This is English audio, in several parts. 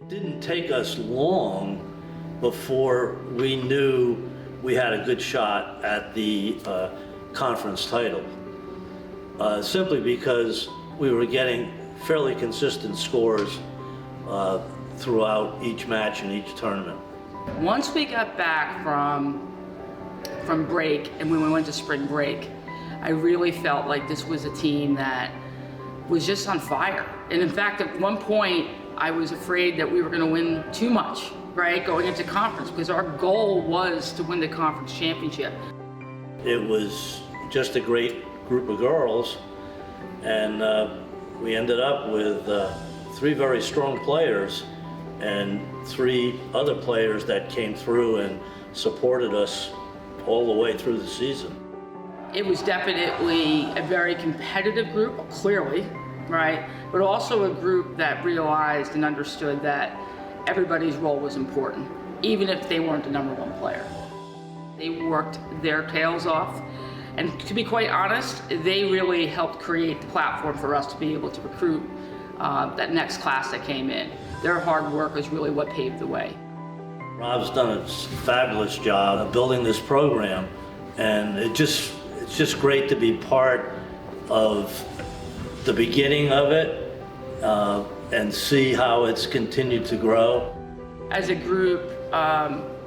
It didn't take us long before we knew we had a good shot at the conference title, simply because we were getting fairly consistent scores throughout each match and each tournament. Once we got back from break and when we went to spring break, I really felt like this was a team that was just on fire. And in fact, at one point, I was afraid that we were going to win too much, right, going into conference, because our goal was to win the conference championship. It was just a great group of girls, and we ended up with 3 very strong players and 3 other players that came through and supported us all the way through the season. It was definitely a very competitive group, clearly, right? But also a group that realized and understood that everybody's role was important, even if they weren't the #1 player. They worked their tails off, and to be quite honest, they really helped create the platform for us to be able to recruit that next class that came in. Their hard work was really what paved the way. Rob's done a fabulous job of building this program, and it's just great to be part of the beginning of it and see how it's continued to grow. As a group,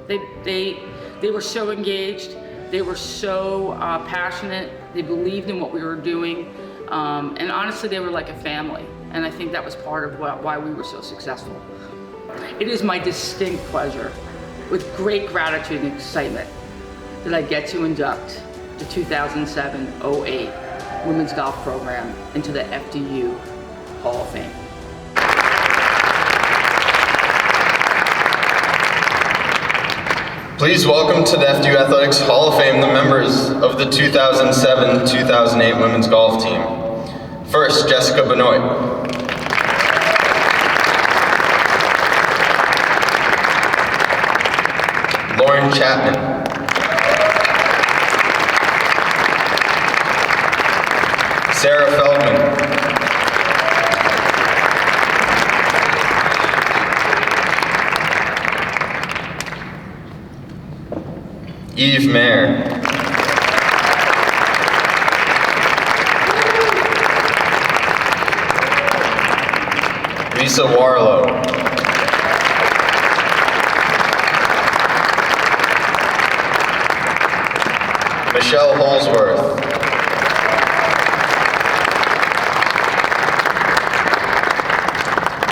they were so engaged, they were so passionate, they believed in what we were doing, and honestly, they were like a family, and I think that was part of why we were so successful. It is my distinct pleasure, with great gratitude and excitement, that I get to induct the 2007-08 Women's Golf Program into the FDU Hall of Fame. Please welcome to the FDU Athletics Hall of Fame the members of the 2007-2008 Women's Golf Team. First, Jessica Benoit. Lauren Chapman. Sarah Feldman. Eva Mayr. Warrilow. Michele Holzwarth.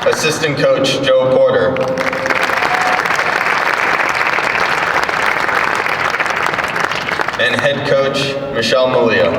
Assistant Coach Joe Porter. And Head Coach Michelle Melia.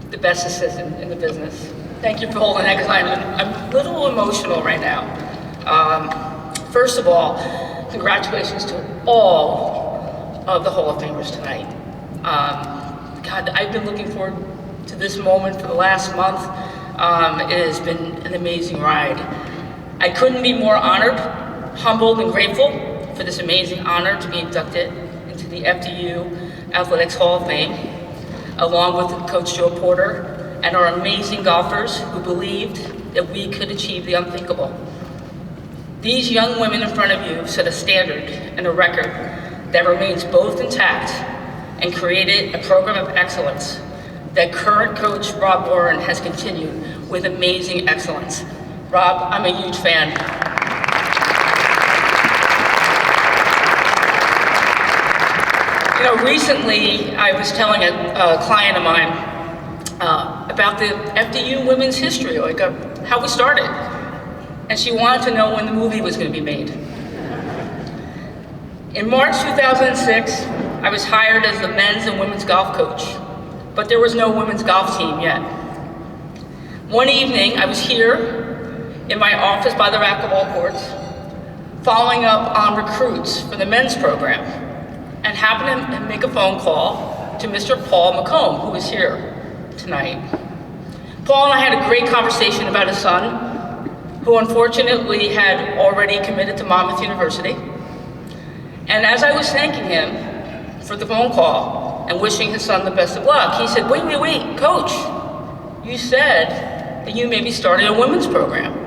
The best assistant in the business. Thank you for holding that, because I'm a little emotional right now. First of all, congratulations to all of the Hall of Famers tonight. God, I've been looking forward to this moment for the last month. It has been an amazing ride. I couldn't be more honored, humbled, and grateful for this amazing honor to be inducted into the FDU Athletics Hall of Fame, along with Coach Joe Porter and our amazing golfers who believed that we could achieve the unthinkable. These young women in front of you set a standard and a record that remains both intact and created a program of excellence that current coach Rob Warren has continued with amazing excellence. Rob, I'm a huge fan. You know, recently I was telling a client of mine about the FDU women's history, like how we started. And she wanted to know when the movie was going to be made. In March 2006, I was hired as the men's and women's golf coach, but there was no women's golf team yet. One evening, I was here in my office by the racquetball courts, following up on recruits for the men's program, and happened to make a phone call to Mr. Paul McComb, who is here tonight. Paul and I had a great conversation about his son, who unfortunately had already committed to Monmouth University. And as I was thanking him for the phone call and wishing his son the best of luck, he said, wait, coach, you said that you may be starting a women's program.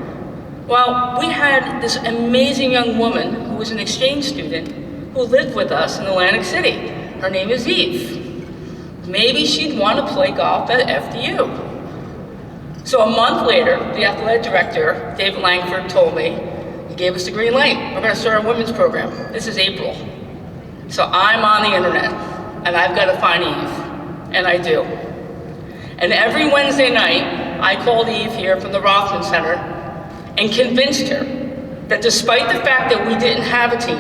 Well, we had this amazing young woman who was an exchange student who lived with us in Atlantic City. Her name is Eve. Maybe she'd want to play golf at FDU. So a month later, the athletic director, David Langford, told me, he gave us the green light. We're going to start a women's program. This is April. So I'm on the internet, and I've got to find Eve, and I do. And every Wednesday night, I called Eve here from the Rothman Center and convinced her that despite the fact that we didn't have a team,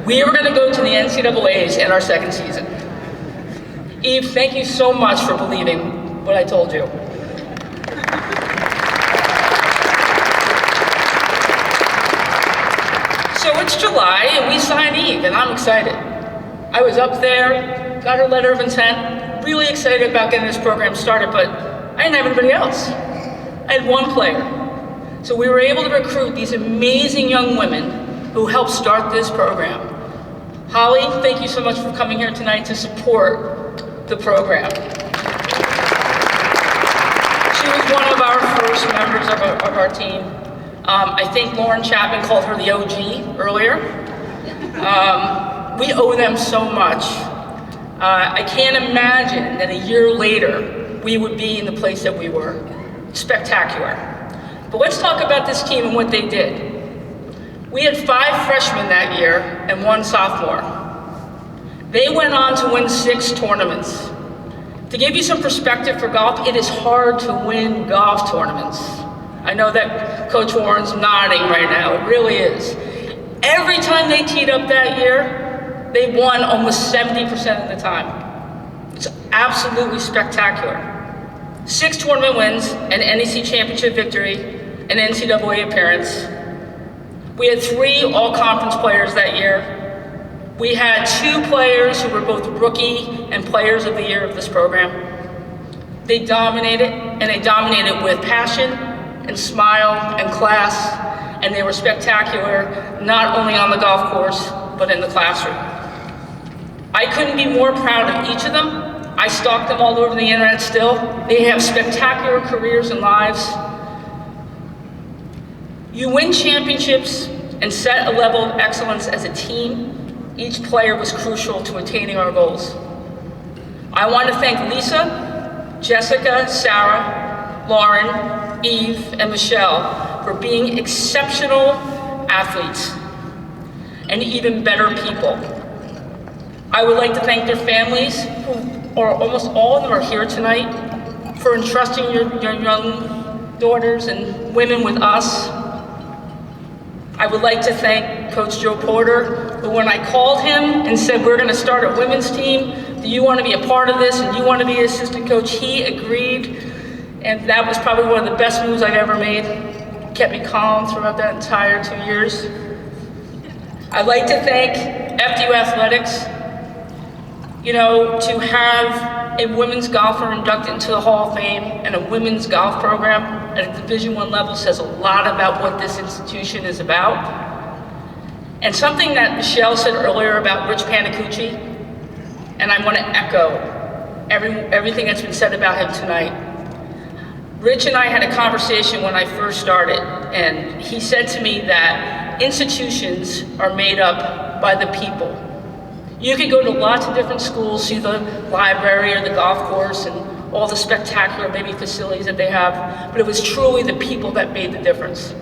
we were going to go to the NCAAs in our second season. Eve, thank you so much for believing what I told you. So it's July, and we signed Eve, and I'm excited. I was up there, got her letter of intent, really excited about getting this program started, but I didn't have anybody else. I had one player. So we were able to recruit these amazing young women who helped start this program. Holly, thank you so much for coming here tonight to support the program. She was one of our first members of our team. I think Lauren Chapman called her the OG earlier. We owe them so much. I can't imagine that a year later we would be in the place that we were. Spectacular. But let's talk about this team and what they did. We had 5 freshmen that year and 1 sophomore. They went on to win 6 tournaments. To give you some perspective for golf, it is hard to win golf tournaments. I know that Coach Warren's nodding right now, it really is. Every time they teed up that year, they won almost 70% of the time. It's absolutely spectacular. 6 tournament wins, an NEC championship victory, an NCAA appearance. We had 3 all-conference players that year. We had 2 players who were both rookie and players of the year of this program. They dominated, and they dominated with passion and smile and class, and they were spectacular, not only on the golf course, but in the classroom. I couldn't be more proud of each of them. I stalk them all over the internet still. They have spectacular careers and lives. You win championships and set a level of excellence as a team. Each player was crucial to attaining our goals. I want to thank Lisa, Jessica, Sarah, Lauren, Eve, and Michelle for being exceptional athletes and even better people. I would like to thank their families, who are almost all of them are here tonight, for entrusting your young daughters and women with us. I would like to thank Coach Joe Porter, who when I called him and said, we're gonna start a women's team, do you want to be a part of this and you want to be assistant coach, he agreed. And that was probably one of the best moves I've ever made. Kept me calm throughout that entire 2 years. I'd like to thank FDU Athletics. You know, to have a women's golfer inducted into the Hall of Fame and a women's golf program at a Division I level says a lot about what this institution is about. And something that Michelle said earlier about Rich Panacucci, and I want to echo everything that's been said about him tonight. Rich and I had a conversation when I first started, and he said to me that institutions are made up by the people. You could go to lots of different schools, see the library or the golf course and all the spectacular maybe facilities that they have, but it was truly the people that made the difference.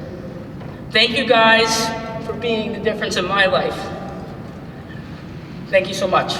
Thank you guys for being the difference in my life. Thank you so much.